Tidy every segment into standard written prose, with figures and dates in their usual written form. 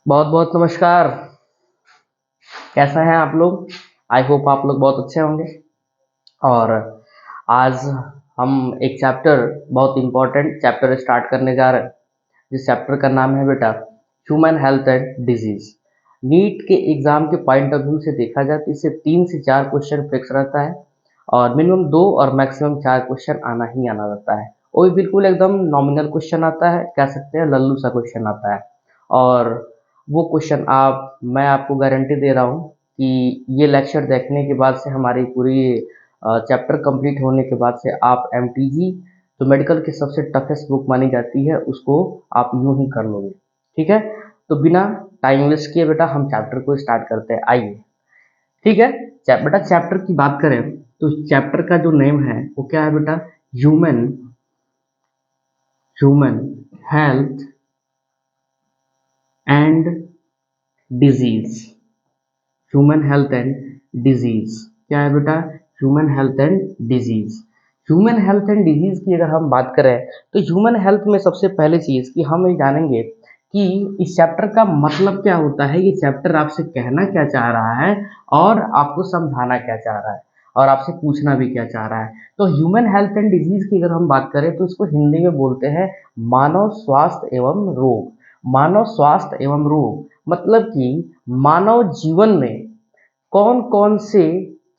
बहुत बहुत नमस्कार। कैसा हैं आप लोग? आई होप आप लोग बहुत अच्छे होंगे। और आज हम एक चैप्टर, बहुत इंपॉर्टेंट चैप्टर स्टार्ट करने जा रहे हैं, जिस चैप्टर का नाम है बेटा human health and disease. NEET के एग्जाम के पॉइंट ऑफ व्यू से देखा जाए तो इससे 3 से 4 क्वेश्चन फिक्स रहता है और मिनिमम 2 और मैक्सिमम 4 क्वेश्चन आना ही आना रहता है। वो भी बिल्कुल एकदम नॉमिनल क्वेश्चन आता है, कह सकते हैं लल्लू सा क्वेश्चन आता है। और वो क्वेश्चन मैं आपको गारंटी दे रहा हूँ कि ये लेक्चर देखने के बाद से, हमारी पूरी चैप्टर कंप्लीट होने के बाद से, आप एमटीजी जो मेडिकल की सबसे टफेस्ट बुक मानी जाती है उसको आप यूं ही कर लोगे। ठीक है, तो बिना टाइम वेस्ट किए बेटा हम चैप्टर को स्टार्ट करते हैं, आइए। ठीक है, बेटा चैप्टर की बात करें तो चैप्टर का जो नेम है वो क्या है बेटा? Human human health and disease. Human health and disease क्या है बेटा? Human health and disease. Human health and disease की अगर हम बात करें तो ह्यूमन हेल्थ में सबसे पहले चीज कि हम ये जानेंगे कि इस चैप्टर का मतलब क्या होता है, ये चैप्टर आपसे कहना क्या चाह रहा है और आपको समझाना क्या चाह रहा है और आपसे पूछना भी क्या चाह रहा है। तो ह्यूमन हेल्थ एंड डिजीज की अगर हम बात करें तो इसको हिंदी में बोलते हैं मानव स्वास्थ्य एवं रोग। मानव स्वास्थ्य एवं रोग मतलब कि मानव जीवन में कौन कौन से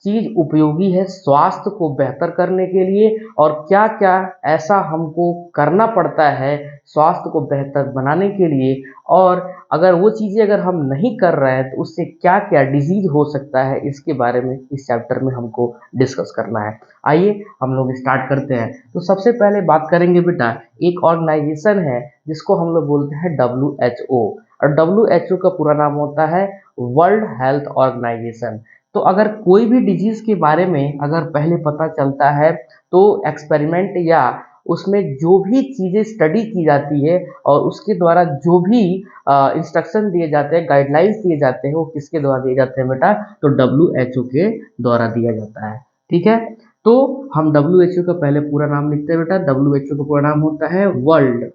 चीज उपयोगी है स्वास्थ्य को बेहतर करने के लिए और क्या क्या ऐसा हमको करना पड़ता है स्वास्थ्य को बेहतर बनाने के लिए, और अगर वो चीजें अगर हम नहीं कर रहे हैं तो उससे क्या क्या डिजीज हो सकता है, इसके बारे में इस चैप्टर में हमको डिस्कस करना है। आइए हम लोग स्टार्ट करते हैं। तो सबसे पहले बात करेंगे बेटा, एक ऑर्गेनाइजेशन है जिसको हम लोग बोलते हैं WHO। और WHO का पूरा नाम होता है वर्ल्ड हेल्थ ऑर्गेनाइजेशन। तो अगर कोई भी डिजीज के बारे में अगर पहले पता चलता है तो एक्सपेरिमेंट या उसमें जो भी चीज़ें स्टडी की जाती है और उसके द्वारा जो भी इंस्ट्रक्शन दिए जाते हैं, गाइडलाइंस दिए जाते हैं, वो किसके द्वारा दिए जाते हैं बेटा? तो WHO के द्वारा दिया जाता है। ठीक है, तो हम WHO का पहले पूरा नाम लिखते हैं बेटा। WHO का पूरा नाम होता है world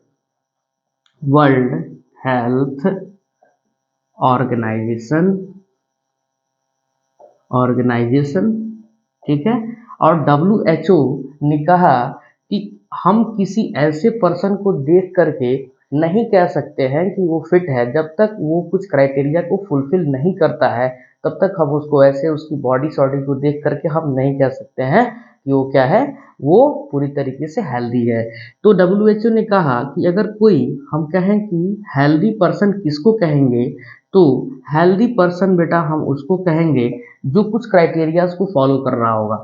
world health organisation organisation. ठीक है, और WHO ने कहा कि हम किसी ऐसे पर्सन को देख करके नहीं कह सकते हैं कि वो फिट है, जब तक वो कुछ क्राइटेरिया को फुलफिल नहीं करता है तब तक हम उसको ऐसे उसकी बॉडी शॉडी को देख करके हम नहीं कह सकते हैं कि वो क्या है, वो पूरी तरीके से हेल्दी है। तो WHO ने कहा कि अगर कोई, हम कहें कि हेल्दी पर्सन किसको कहेंगे, तो हेल्दी पर्सन बेटा हम उसको कहेंगे जो कुछ क्राइटेरियाज को फॉलो कर रहा होगा।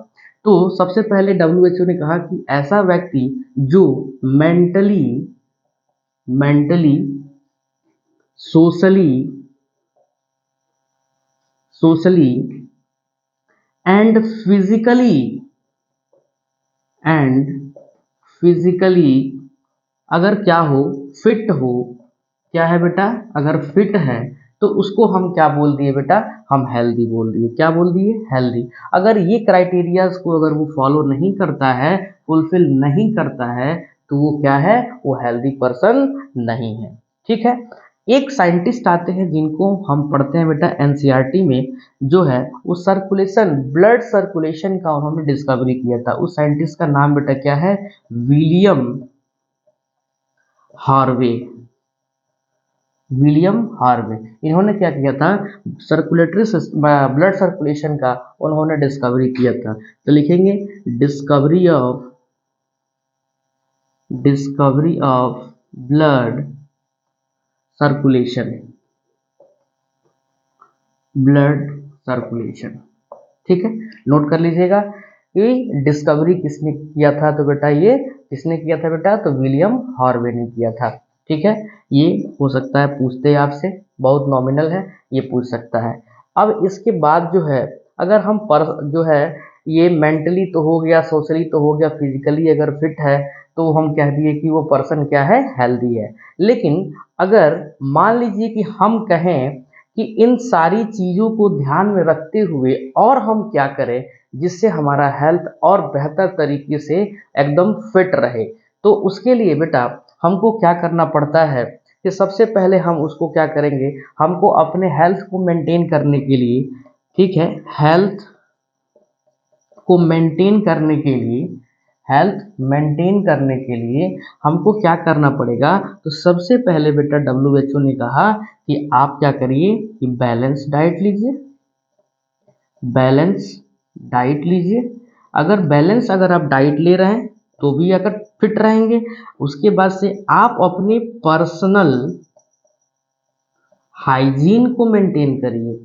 तो सबसे पहले WHO ने कहा कि ऐसा व्यक्ति जो mentally mentally socially socially and physically and physically अगर क्या हो, फिट हो। क्या है बेटा? अगर फिट है तो उसको हम क्या बोल दिए बेटा? हम हेल्दी बोल दिए। क्या बोल दिए? हेल्दी। अगर ये क्राइटेरियाज को अगर वो फॉलो नहीं करता है, फुलफिल नहीं करता है, तो वो क्या है? वो हेल्दी पर्सन नहीं है। ठीक है, एक साइंटिस्ट आते हैं जिनको हम पढ़ते हैं बेटा एनसीईआरटी में, जो है वो सर्कुलेशन, ब्लड सर्कुलेशन का उन्होंने डिस्कवरी किया था। उस साइंटिस्ट का नाम बेटा क्या है? William Harvey. William Harvey. इन्होंने क्या किया था? सर्कुलेटरी ब्लड सर्कुलेशन का उन्होंने डिस्कवरी किया था। तो लिखेंगे discovery of blood circulation. Blood circulation. ठीक है, नोट कर लीजिएगा कि डिस्कवरी किसने किया था। तो बेटा ये किसने किया था बेटा? तो विलियम हार्वे ने किया था। ठीक है, ये हो सकता है पूछते हैं आपसे, बहुत नॉमिनल है, ये पूछ सकता है। अब इसके बाद जो है, अगर हम जो है ये मेंटली तो हो गया, सोशली तो हो गया, फिजिकली अगर फिट है तो हम कह दिए कि वो पर्सन क्या है? हेल्दी है। लेकिन अगर मान लीजिए कि हम कहें कि इन सारी चीज़ों को ध्यान में रखते हुए और हम क्या करें जिससे हमारा हेल्थ और बेहतर तरीके से एकदम फिट रहे, तो उसके लिए बेटा हमको क्या करना पड़ता है? कि सबसे पहले हम उसको क्या करेंगे, हमको अपने हेल्थ को मेंटेन करने के लिए, ठीक है, हेल्थ को मेंटेन करने के लिए, हेल्थ मेंटेन करने के लिए हमको क्या करना पड़ेगा, तो सबसे पहले बेटा WHO ने कहा कि आप क्या करिए कि बैलेंस डाइट लीजिए, बैलेंस डाइट लीजिए। अगर आप डाइट ले रहे हैं तो भी अगर फिट रहेंगे, उसके बाद से आप अपने पर्सनल हाइजीन को मेंटेन करिए,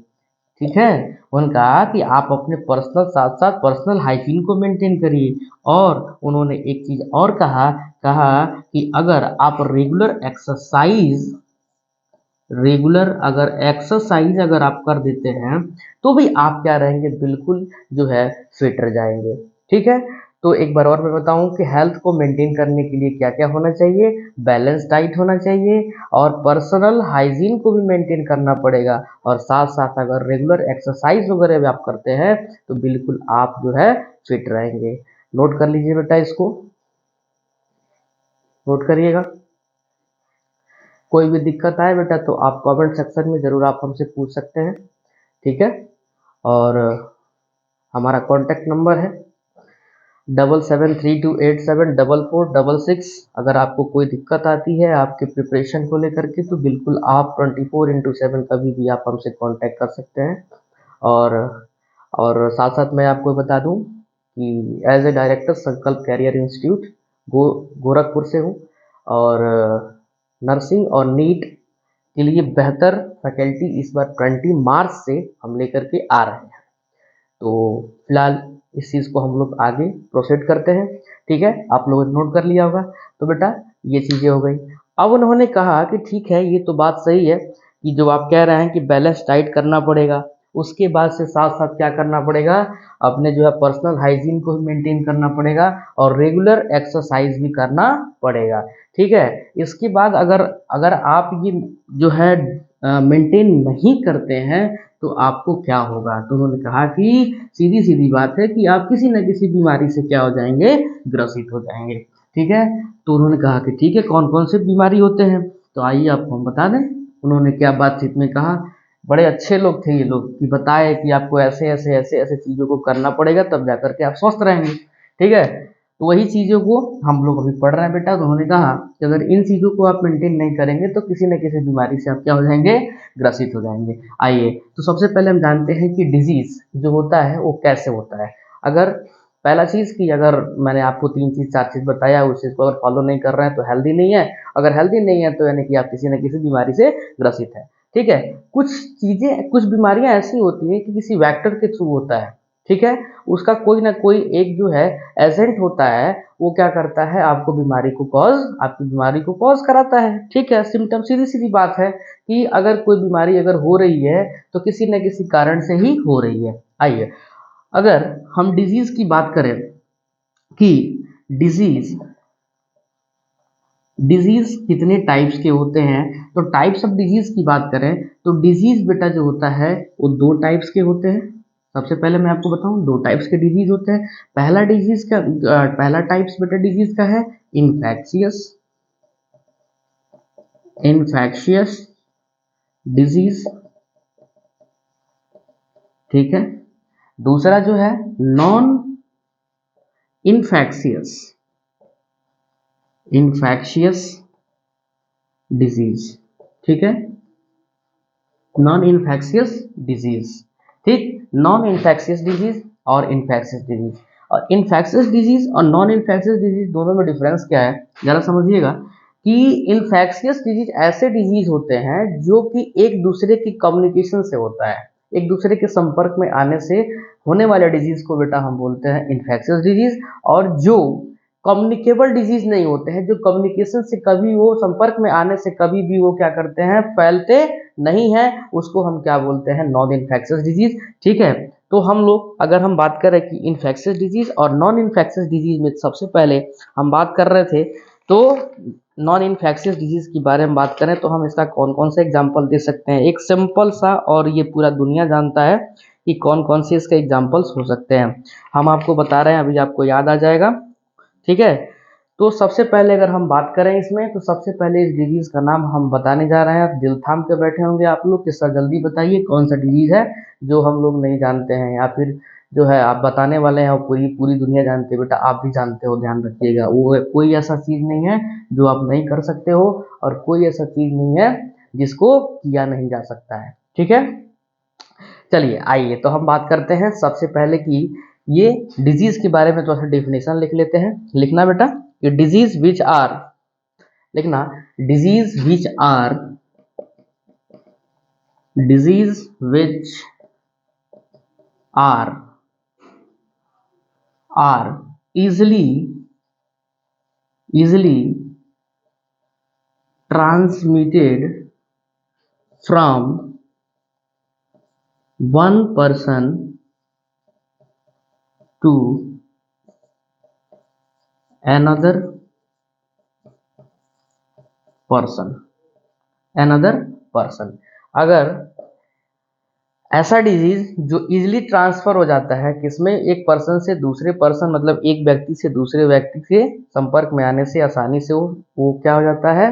ठीक है। उन्होंने कहा कि आप अपने पर्सनल साथ साथ पर्सनल हाइजीन को मेंटेन करिए। और उन्होंने एक चीज और कहा, कहा कि अगर आप रेगुलर आप कर देते हैं तो भी आप क्या रहेंगे, बिल्कुल जो है फिट रह जाएंगे, ठीक है। तो एक बार और मैं बताऊं कि हेल्थ को मेंटेन करने के लिए क्या क्या होना चाहिए, बैलेंस डाइट होना चाहिए और पर्सनल हाइजीन को भी मेंटेन करना पड़ेगा, और साथ साथ अगर रेगुलर एक्सरसाइज वगैरह भी आप करते हैं तो बिल्कुल आप जो है फिट रहेंगे। नोट कर लीजिए बेटा, इसको नोट करिएगा। कोई भी दिक्कत आए बेटा तो आप कमेंट सेक्शन में ज़रूर आप हमसे पूछ सकते हैं, ठीक है। और हमारा कॉन्टैक्ट नंबर है 7732874466। अगर आपको कोई दिक्कत आती है आपके प्रिपरेशन को लेकर के तो बिल्कुल आप 24/7 कभी भी आप हमसे कांटेक्ट कर सकते हैं। और साथ साथ मैं आपको बता दूं कि एज ए डायरेक्टर संकल्प कैरियर इंस्टीट्यूट गोरखपुर से हूं, और नर्सिंग और नीट के लिए बेहतर फैकल्टी इस बार 20 मार्च से हम लेकर के आ रहे हैं। तो फिलहाल इस चीज़ को हम लोग आगे प्रोसीड करते हैं, ठीक है। आप लोगों ने नोट कर लिया होगा। तो बेटा ये चीज़ें हो गई। अब उन्होंने कहा कि ठीक है, ये तो बात सही है कि जो आप कह रहे हैं कि बैलेंस डाइट करना पड़ेगा, उसके बाद से साथ साथ क्या करना पड़ेगा, अपने जो है पर्सनल हाइजीन को मेंटेन करना पड़ेगा और रेगुलर एक्सरसाइज भी करना पड़ेगा, ठीक है। इसके बाद अगर अगर आप ये जो है मेंटेन नहीं करते हैं तो आपको क्या होगा, तो उन्होंने कहा कि सीधी सीधी बात है कि आप किसी न किसी बीमारी से क्या हो जाएंगे, ग्रसित हो जाएंगे, ठीक है। तो उन्होंने कहा कि ठीक है, कौन कौन से बीमारी होते हैं, तो आइए आपको हम बता दें। उन्होंने क्या बातचीत में कहा, बड़े अच्छे लोग थे ये लोग, कि बताए कि आपको ऐसे ऐसे ऐसे ऐसे चीज़ों को करना पड़ेगा तब जाकर के आप स्वस्थ रहेंगे, ठीक है। तो वही चीज़ों को हम लोग अभी पढ़ रहे हैं बेटा। तो उन्होंने कहा कि अगर इन चीज़ों को आप मेंटेन नहीं करेंगे तो किसी न किसी बीमारी से आप क्या हो जाएंगे, ग्रसित हो जाएंगे। आइए, तो सबसे पहले हम जानते हैं कि डिजीज़ जो होता है वो कैसे होता है। अगर पहला चीज़ कि अगर मैंने आपको 3 चीज़ 4 चीज़ बताया, उस चीज़ को अगर फॉलो नहीं कर रहे हैं तो हेल्दी नहीं है, अगर हेल्दी नहीं है तो यानी कि आप किसी न किसी बीमारी से ग्रसित है, ठीक है। कुछ बीमारियां ऐसी होती हैं कि किसी वेक्टर के थ्रू होता है, ठीक है। उसका कोई ना कोई एक जो है एजेंट होता है, वो क्या करता है, आपकी बीमारी को कॉज कराता है, ठीक है। सिम्टम, सीधी सीधी बात है कि अगर कोई बीमारी अगर हो रही है तो किसी न किसी कारण से ही हो रही है। आइए, अगर हम डिजीज की बात करें कि डिजीज डिजीज कितने टाइप्स के होते हैं, तो टाइप्स ऑफ डिजीज की बात करें तो डिजीज बेटा जो होता है वो 2 टाइप्स के होते हैं। सबसे पहले मैं आपको बताऊं 2 टाइप्स के डिजीज होते हैं। पहला टाइप्स बेटा डिजीज का है इन्फेक्शियस इन्फेक्शियस डिजीज, ठीक है। दूसरा जो है नॉन इन्फेक्शियस इन्फेक्शियस डिजीज, ठीक है। नॉन इन्फेक्शियस डिजीज, ठीक। नॉन इन्फेक्शियस डिजीज और इन्फेक्शियस डिजीज, और इन्फेक्शियस डिजीज और नॉन इन्फेक्शियस डिजीज दोनों में डिफरेंस क्या है, जरा समझिएगा कि इन्फेक्शियस डिजीज ऐसे डिजीज होते हैं जो कि एक दूसरे की कम्युनिकेशन से होता है, एक दूसरे के संपर्क में आने से होने वाले डिजीज को बेटा हम बोलते हैं इन्फेक्शियस डिजीज। और जो कम्युनिकेबल डिजीज नहीं होते हैं, जो कम्युनिकेशन से कभी वो संपर्क में आने से कभी भी वो क्या करते हैं, फैलते नहीं है, उसको हम क्या बोलते हैं, नॉन इन्फेक्शियस डिजीज, ठीक है। तो हम लोग अगर हम बात करें कि इन्फेक्शियस डिजीज और नॉन इन्फेक्शियस डिजीज में सबसे पहले हम बात कर रहे थे, तो नॉन इन्फेक्शियस डिजीज के बारे में बात करें तो हम इसका कौन कौन सा एग्जाम्पल दे सकते हैं, एक सिंपल सा, और ये पूरा दुनिया जानता है कि कौन कौन से इसके एग्जाम्पल्स हो सकते हैं। हम आपको बता रहे हैं, अभी आपको याद आ जाएगा, ठीक है। तो सबसे पहले अगर हम बात करें इसमें, तो सबसे पहले इस डिजीज का नाम हम बताने जा रहे हैं। दिल थाम के बैठे होंगे आप लोग कि सर जल्दी बताइए कौन सा डिजीज है जो हम लोग नहीं जानते हैं, या फिर जो है आप बताने वाले हैं और पूरी पूरी दुनिया जानती है। बेटा आप भी जानते हो, ध्यान रखिएगा। वो कोई ऐसा चीज नहीं है जो आप नहीं कर सकते हो, और कोई ऐसा चीज नहीं है जिसको किया नहीं जा सकता है। ठीक है, चलिए आइए तो हम बात करते हैं सबसे पहले कि ये डिजीज के बारे में थोड़ा सा डेफिनेशन लिख लेते हैं। लिखना बेटा, ये डिजीज विच आर, लिखना disease which are, disease which are easily transmitted from one person to another person। अगर ऐसा डिजीज जो इजीली ट्रांसफर हो जाता है, किसमें, एक पर्सन से दूसरे पर्सन, मतलब एक व्यक्ति से दूसरे व्यक्ति के संपर्क में आने से आसानी से वो क्या हो जाता है,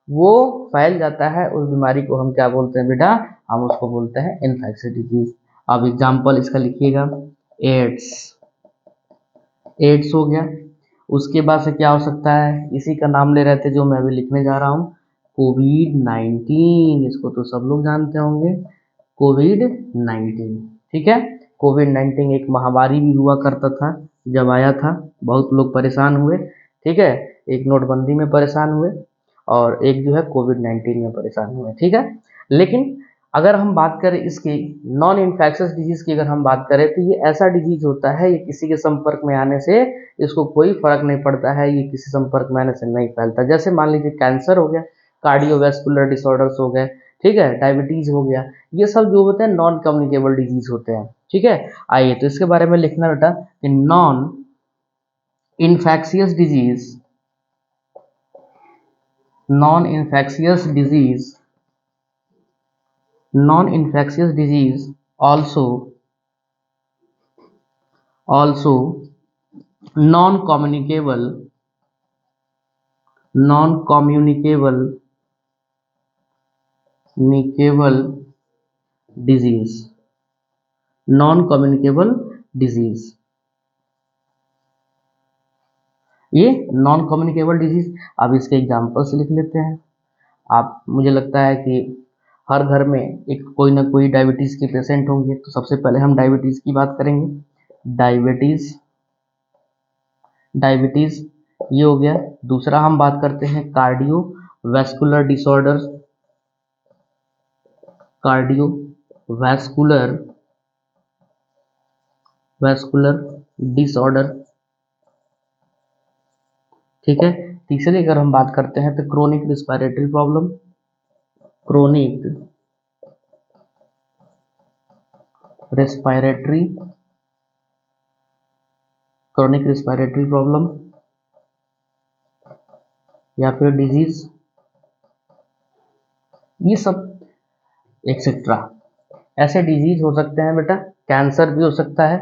वो फैल जाता है। उस बीमारी को हम क्या बोलते हैं बेटा, हम उसको बोलते हैं इन्फेक्शियस डिजीज। अब एग्जाम्पल इसका लिखिएगा, एड्स हो गया। उसके बाद से क्या हो सकता है, इसी का नाम ले रहे थे जो मैं अभी लिखने जा रहा हूँ, कोविड-19। इसको तो सब लोग जानते होंगे, कोविड-19। ठीक है, कोविड-19 एक महामारी भी हुआ करता था, जब आया था बहुत लोग परेशान हुए। ठीक है, एक नोटबंदी में परेशान हुए और एक जो है कोविड-19 में परेशान हुए। ठीक है, लेकिन अगर हम बात करें इसकी नॉन इन्फेक्शियस डिजीज की, अगर हम बात करें तो ये ऐसा डिजीज होता है, ये किसी के संपर्क में आने से इसको कोई फर्क नहीं पड़ता है, ये किसी संपर्क में आने से नहीं फैलता। जैसे मान लीजिए कैंसर हो गया, कार्डियोवैस्कुलर डिसऑर्डर्स हो गए, ठीक है, डायबिटीज हो गया, ये सब जो होते हैं नॉन कम्युनिकेबल डिजीज होते हैं। ठीक है, आइए तो इसके बारे में लिखना बेटा कि non infectious disease, non-infectious disease also non-communicable disease, non-communicable disease। ये नॉन कम्युनिकेबल डिजीज, अब इसके एग्जाम्पल्स लिख लेते हैं। आप, मुझे लगता है कि हर घर में एक कोई ना कोई डायबिटीज़ के पेशेंट होंगे, तो सबसे पहले हम डायबिटीज़ की बात करेंगे। डायबिटीज़ ये हो गया। दूसरा हम बात करते हैं कार्डियोवैस्कुलर डिसऑर्डर्स, वैस्कुलर डिसऑर्डर। ठीक है, तीसरे अगर हम बात करते हैं तो chronic respiratory problem, chronic respiratory problem या फिर डिजीज, ये सब एक्सेट्रा ऐसे डिजीज हो सकते हैं बेटा। कैंसर भी हो सकता है।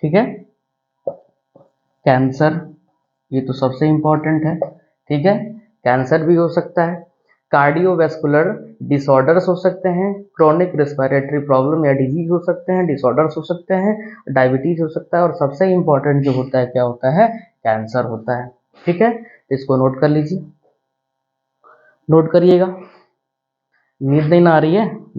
ठीक है, कैंसर ये तो सबसे इम्पोर्टेंट है। ठीक है, कैंसर भी हो सकता है, कार्डियोवैस्कुलर डिसऑर्डर्स हो सकते हैं, क्रोनिक रिस्पिरेटरी प्रॉब्लम या डिजीज हो सकते हैं, डिसऑर्डर्स हो सकते हैं, डायबिटीज हो सकता है, और सबसे इम्पोर्टेंट जो होता है क्या होता है, कैंसर होता है। ठीक है, इसको नोट कर लीजिए, नोट करिएगा। नींद नहीं आ रही है,